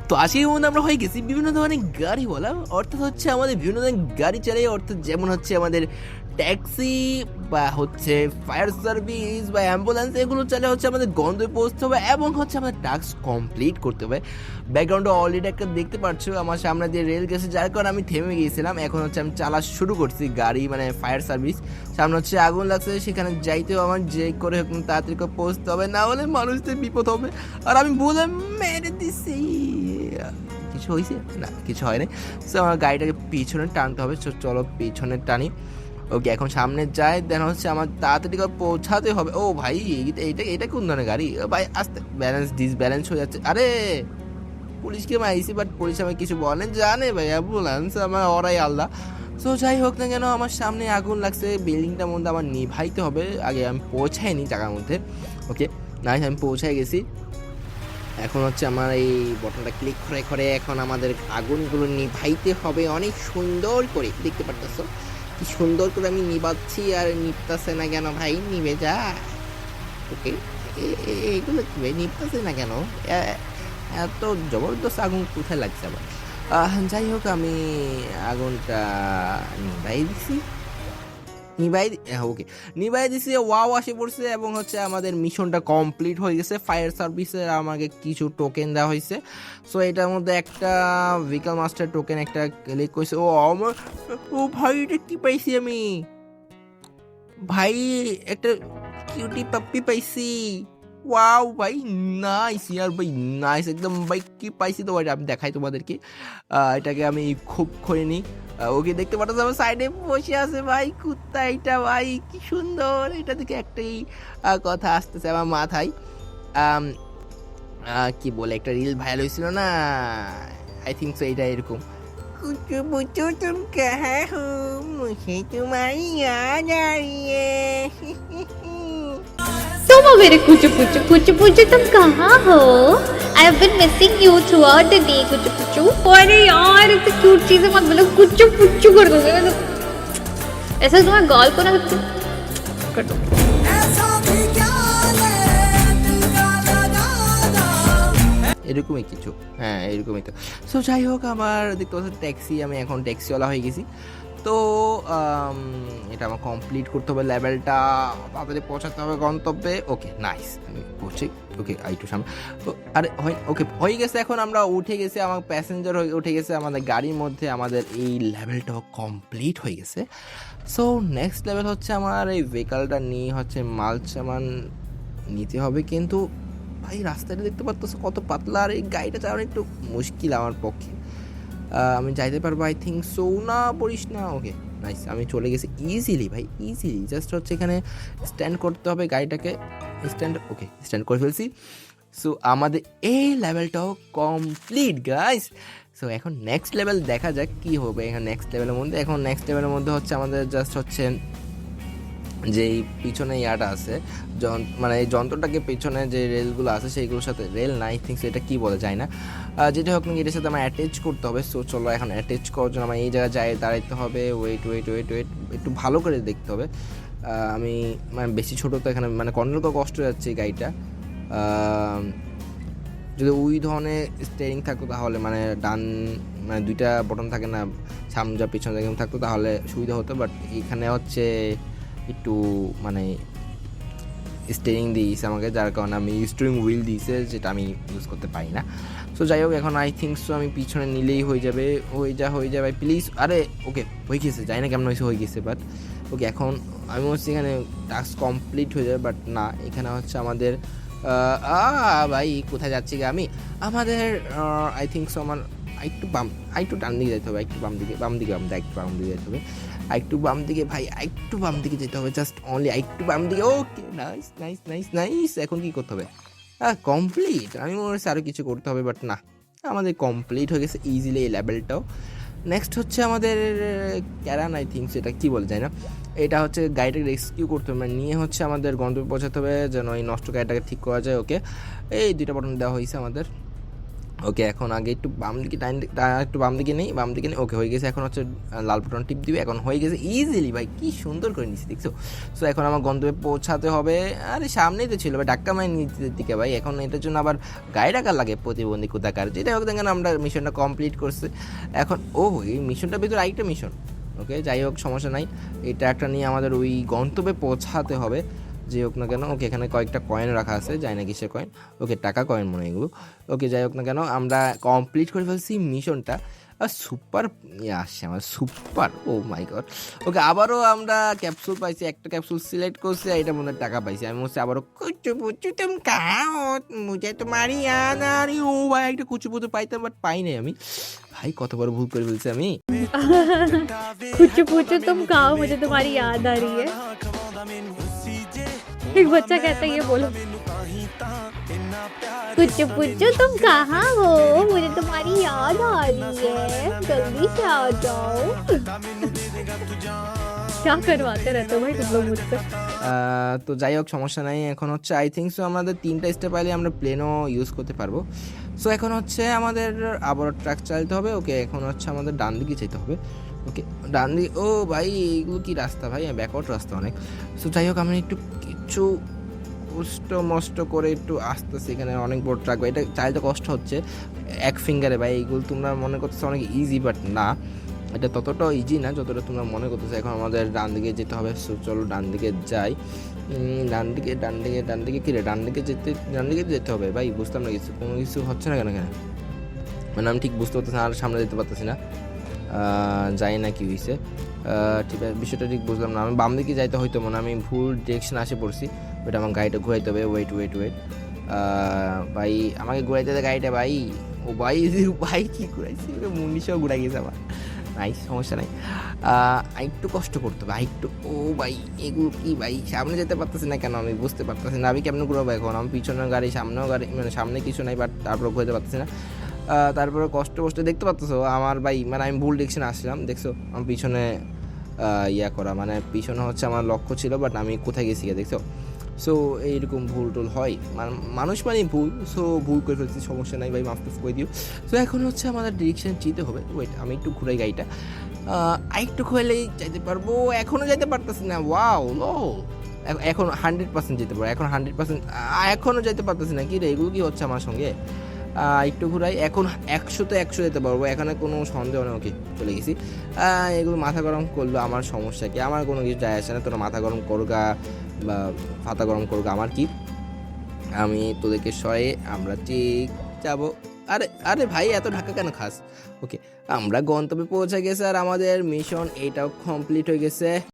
তো আজকের মধ্যে আমরা হয়ে গেছি বিভিন্ন ধরনের গাড়ি বলা, অর্থাৎ হচ্ছে আমাদের বিভিন্ন ধরনের গাড়ি চালাই, অর্থাৎ যেমন হচ্ছে আমাদের ট্যাক্সি বা হচ্ছে ফায়ার সার্ভিস বা অ্যাম্বুলেন্স, এগুলো চালে হচ্ছে আমাদের গন্তব্যে পৌঁছতে হবে এবং হচ্ছে আমাদের টাস্ক কমপ্লিট করতে হবে। ব্যাকগ্রাউন্ডে অলরেডি একটা দেখতে পাচ্ছ আমার সামনে দিয়ে রেল গেছে, যার কারণে আমি থেমে গিয়েছিলাম। এখন হচ্ছে আমি চালা শুরু করছি গাড়ি, মানে ফায়ার সার্ভিস। সামনে হচ্ছে আগুন লাগছে, সেখানে যাইতেও আমার যে করে হোক তাড়াতাড়ি করে পৌঁছতে হবে, না হলে মানুষদের বিপদ হবে। আর আমি বলে মেরে দিছি। কিছু হয়েছে না, কিছু হয়নি। সো আমার গাড়িটাকে পিছনে টানতে হবে। চলো পিছনে টানি। ওকে, এখন সামনে যায়, দেন হচ্ছে আমার তাড়াতাড়ি করে পৌঁছাতে হবে। ও ভাই, এটা এটা কোন ধরনের গাড়ি ভাই? আস্তে, ব্যালেন্স ডিসব্যালেন্স হয়ে যাচ্ছে। আরে পুলিশকে মাইছি, বাট পুলিশ আমাকে কিছু বলে জানে ভাই, অ্যাম্বুলেন্স আমার ওরাই আল্লাহ। সো যাই হোক না কেন, আমার সামনে আগুন লাগছে, বিল্ডিংটার মধ্যে আমার নিভাইতে হবে। আগে আমি পৌঁছাইনি জায়গার মধ্যে। ওকে নাইস, আমি পৌঁছাই গেছি। এখন হচ্ছে আমার এই বটনটা ক্লিক করে করে এখন আমাদের আগুনগুলো নিভাইতে হবে অনেক সুন্দর করে। দেখতে পারতেছো কি সুন্দর করে আমি নিবাচ্ছি, আর নিপতাছে না কেন ভাই? নিভে যা। ওকে, এগুলো কি ভাই নিপতাছে না কেন? এত জবরদস্ত আগুন কোথায় লাগছে আবার? যাই হোক, আমি আগুনটা নিভাই দিছি। ওকে, নিভাই দিছি। ওয়াও আসে পড়ছে এবং হচ্ছে আমাদের মিশনটা কমপ্লিট হয়ে গেছে। ফায়ার সার্ভিসের আমাকে কিছু টোকেন দেওয়া হয়েছে। সো এটার মধ্যে একটা ভেহিকল মাস্টার টোকেন একটা ক্লিক করেছে। ও আমার, ও ভাই এটা কি পাইছি আমি? ভাই একটা কিউটি পাপ্পি পাইছি। ওয়াও ভাই, নাইস ইয়ার ভাই, নাইস একদম ভাই। কি পাইছি তো ভাই আমি দেখাই তোমাদেরকে। এটাকে আমি খুব করে নিই। ওকে, দেখতে পাচ্ছ আমার সাইডে বসে আছে ভাই কুত্তা। এটা ভাই কি সুন্দর। এটা থেকে একটাই কথা আসতেছে আমার মাথায়। আম, কি বলে একটা রিল ভাইরাল হয়েছিল না, আই থিঙ্ক সো এটা এরকম। कुछ पूछो तुम कहाँ हो, मुझे तुम्हारी याद आ रही है। तुम हो मेरे कुचू कुचू तुम कहाँ हो? I have been missing you throughout the day Kuchu Kuchu. अरे यार इतनी क्यूट चीजें मत बोलो, कुचू कुचू कर दोगे मतलब। ऐसा तुम्हारे गाल को ना कर दो। এরকমই কিছু, হ্যাঁ এরকমই তো। সো যাই হোক, আমার দেখতে পাচ্ছি ট্যাক্সি, আমি এখন ট্যাক্সিওয়ালা হয়ে গেছি। তো এটা আমার কমপ্লিট করতে হবে, লেভেলটা তাড়াতাড়ি পৌঁছাতে হবে গন্তব্যে। ওকে নাইস, আমি পৌঁছি। ওকে একটু সামনে। তো আরে ওকে হয়ে গেছে। এখন আমরা উঠে গেছি, আমার প্যাসেঞ্জার উঠে গেছে আমাদের গাড়ির মধ্যে। আমাদের এই লেভেলটাও কমপ্লিট হয়ে গেছে। সো নেক্সট লেভেল হচ্ছে আমার এই ভেহিকালটা নিয়ে হচ্ছে মাল সামান নিতে হবে। কিন্তু ভাই রাস্তাটা দেখতে পাচ্ছ কত পাতলা, আর এই গাড়িটা চালানো একটু মুশকিল আমার পক্ষে। আমি যাইতে পারবো আই থিঙ্ক সো। না পড়িস না। ওকে নাইস, আমি চলে গেছি ইজিলি ভাই, ইজিলি। জাস্ট হচ্ছে এখানে স্ট্যান্ড করতে হবে গাড়িটাকে, স্ট্যান্ড। ওকে স্ট্যান্ড করে ফেলছি। সো আমাদের এই লেভেলটাও কমপ্লিট গাইস। সো এখন নেক্সট লেভেল দেখা যাক কি হবে এখন নেক্সট লেভেলের মধ্যে। এখন নেক্সট লেভেলের মধ্যে হচ্ছে আমাদের জাস্ট হচ্ছে যেই পিছনে ইয়াটা আছে, মানে এই যন্ত্রটাকে পিছনে যে রেলগুলো আছে সেইগুলোর সাথে, রেল না আই থিঙ্ক এটা কী বলে যায় না, যেটা হোক না এটার সাথে আমার অ্যাটাচ করতে হবে। সো চলো এখন অ্যাটাচ করার জন্য আমার এই জায়গায় দাঁড়াইতে হবে। ওয়েট ওয়েট ওয়েট ওয়েট, একটু ভালো করে দেখতে হবে। আমি মানে বেশি ছোটো তো এখানে, মানে কন্ট্রোল করা কষ্ট হয়ে যাচ্ছে এই গাড়িটা। যদি ওই ধরনের স্টিয়ারিং থাকতো তাহলে, মানে ডান মানে দুইটা বটন থাকে না, সামনে যা পিছনে এরকম থাকতো তাহলে সুবিধা হতো। বাট এখানে হচ্ছে একটু মানে স্টিয়ারিং দিয়েছে আমাকে, যার কারণে আমি স্টিয়ারিং হুইল দিয়েছে, যেটা আমি ইউজ করতে পারি না। সো যাই হোক, এখন আই থিঙ্ক সো আমি পিছনে নিলেই হয়ে যাবে। হয়ে যাবে প্লিজ। আরে ওকে হয়ে গেছে, জানি না কেমন হয়ে গেছে, বাট ওকে এখন আমি হচ্ছে এখানে টাস্ক কমপ্লিট হয়ে যাবে। বাট না, এখানে হচ্ছে আমাদের ভাই কোথায় যাচ্ছি আমি? আমাদের আই থিঙ্ক সো আমার একটু ডান দিকে যেতে হবে, একটু বাম দিকে যেতে হবে, একটু বাম দিকে ভাই, একটু বাম দিকে যেতে হবে, জাস্ট অনলি একটু বাম দিকে। Okay nice nice nice nice. এখন কি করতে হবে? কমপ্লিট। আমি মনে হচ্ছে আরও কিছু করতে হবে, বাট না, আমাদের কমপ্লিট হয়ে গেছে ইজিলি এই লেভেলটাও। নেক্সট হচ্ছে আমাদের ক্যারান, আই থিঙ্ক সেটা কী বলে যায় না, এটা হচ্ছে গাড়িটাকে রেস্কিউ করতে হবে, মানে নিয়ে হচ্ছে আমাদের গন্তব্যে পৌঁছাতে হবে, যেন এই নষ্ট গাড়িটাকে ঠিক করা যায়। ওকে, এই দুইটা বটন দেওয়া হয়েছে আমাদের। ওকে, এখন আগে একটু বাম দিকে একটু বাম দিকে নেই, ওকে হয়ে গেছে। এখন হচ্ছে লাল বাটন টিপ দিবে, এখন হয়ে গেছে ইজিলি ভাই, কি সুন্দর করে নিচ্ছি দেখছো। সো এখন আমার গন্তব্যে পৌঁছাতে হবে। আরে সামনেই তো ছিল ভাই, ধাক্কা মারি নিচের দিকে ভাই। এখন এটার জন্য আবার গায়ে টাকা লাগে প্রতিবন্ধী কোথাকার, যেটা হোক দেখেন আমরা মিশনটা কমপ্লিট করছি। এখন এই মিশনটার ভিতরে আরেকটা মিশন। ওকে, যাই হোক সমস্যা নাই, এটা একটা নিয়ে আমাদের ওই গন্তব্যে পৌঁছাতে হবে যে হোক না কেন। ওকে, এখানে কয়েকটা কয়েন রাখা আছে, যাই না কিসের কয়েন, ওকে টাকা কয়েন মনে হয় এগুলো। ওকে, যাই হোক না কেন আমরা কমপ্লিট করে ফেলছি মিশনটা। আর সুপার আসছে আমার, সুপার, ও মাই গড। ওকে, আবারও আমরা ক্যাপসুল পাইছি, একটা ক্যাপসুল সিলেক্ট করছি, এটার মধ্যে টাকা পাইছি। আমি বলছি আবারও কুচু পুচু তুম কাও মুঝে তো মারি আনারি, ও ভাই একটা কুচু পুচু পাইতাম, বাট পাই নাই আমি। ভাই কত বড় ভুল করে ফেলছি আমি। कुछ पूछो तुम कहाँ हो, मुझे तुम्हारी याद आ रही है। एक बच्चा कहता है ये बोलो, कुछ पूछो तुम कहाँ हो, मुझे तुम्हारी याद आ रही है, जल्दी से आ जाओ। क्या करवाते रहते हो भाई तुम लोग मुझसे। তো যাই হোক সমস্যা নাই। এখন হচ্ছে আই থিঙ্ক সো আমাদের 3টা স্টেপ পাইলে আমরা প্লেনও ইউজ করতে পারবো। সো এখন হচ্ছে আমাদের আবার ট্রাক চালাতে হবে। ওকে, এখন হচ্ছে আমাদের ডান দিকে যেতে হবে। ওকে, ডান দিকে, ও ভাই এইগুলো কি রাস্তা ভাই, ব্যাকওয়ার্ড রাস্তা অনেক। সো যাই হোক আমি একটু কিছু কষ্ট মষ্ট করে একটু আসতেছি, এখানে অনেক বড় ট্রাক ভাই, এটা চাইতে কষ্ট হচ্ছে এক ফিঙ্গারে ভাই। এইগুলো তোমরা মনে করতেছো অনেক ইজি, বাট না, এটা ততটাও ইজি না যতটা তোমরা মনে করতেছো। এখন আমাদের ডান দিকে যেতে হবে। সো চলো ডান দিকে যাই। ডান দিকে কি রে, ডান দিকে যেতে হবে ভাই, বুঝতাম না কিছু, কোনো কিছু হচ্ছে না কেন এখানে, মানে আমি ঠিক বুঝতে পারতেছি না, আর সামনে যেতে পারতেছি না, যাই না কি হয়েছে, ঠিক আছে বিষয়টা ঠিক বুঝলাম না। আমি বাম দিকে যাইতে হয়তো মনে, আমি ভুল ডিরেকশন আসে পড়ছি, ওইটা আমার গাড়িটা ঘুরাইতে হবে। ওয়েট ভাই, আমাকে ঘুরাইতে হবে গাড়িটা ভাই। ও ভাই ভাই কি ঘুরাইছি, মুন্ডিসহ ঘুরাই গেছে আমার। নাই সমস্যা নাই, একটু কষ্ট করতে হবে একটু। ও ভাই এগুলো কি ভাই, সামনে যেতে পারতেছি না কেন আমি বুঝতে পারতেছি না। আমি কেমন ঘুরাবো এখন, আমি পিছনের গাড়ি সামনেও গাড়ি, মানে সামনে কিছু নাই, বাট তারপরে ঘুরতে পারতেছি না। তারপরে কষ্ট দেখতে পাচ্তেছো আমার ভাই, মানে আমি ভুল ডিরেকশনে আসছিলাম, দেখছো আমার পিছনে ইয়া করা, মানে পিছনে হচ্ছে আমার লক্ষ্য ছিল, বাট আমি কোথায় গেছি দেখছো। সো এইরকম ভুল টুল হয়, মানুষ মানে ভুল। সো ভুল করে ফেলছি, সমস্যা নাই ভাই, মাফ করে দিও। সো এখন হচ্ছে আমাদের ডিরেকশন চিতে হবে। ওয়েট, আমি একটু ঘুরাই গাড়িটা, আরেকটু খুলেই যাইতে পারবো। এখনও যাইতে পারতেছি না, ওয়াও লো, এখন 100% যেতে পারবো, এখন 100%, এখনও যেতে পারতেছি না। কি রে, এগুলো কি হচ্ছে আমার সঙ্গে। একটু ঘুরাই, এখন 100 যেতে পারবো, এখানে কোনো সন্দেহ নেই। ওকে, চলে গেছি। এগুলো মাথা গরম করলো, আমার সমস্যা কি, আমার কোনো কিছু যায় আসে না। তোরা মাথা গরম করগা বা ফাতা গরম করগা, আমার কি, আমি তোদেরকে সয়ে আমরা ঠিক যাবো। আরে ভাই এত ঢাকা কেন খাস। ওকে, আমরা গন্তব্যে পৌঁছে গেছে, আর আমাদের মিশন এইটাও কমপ্লিট হয়ে গেছে।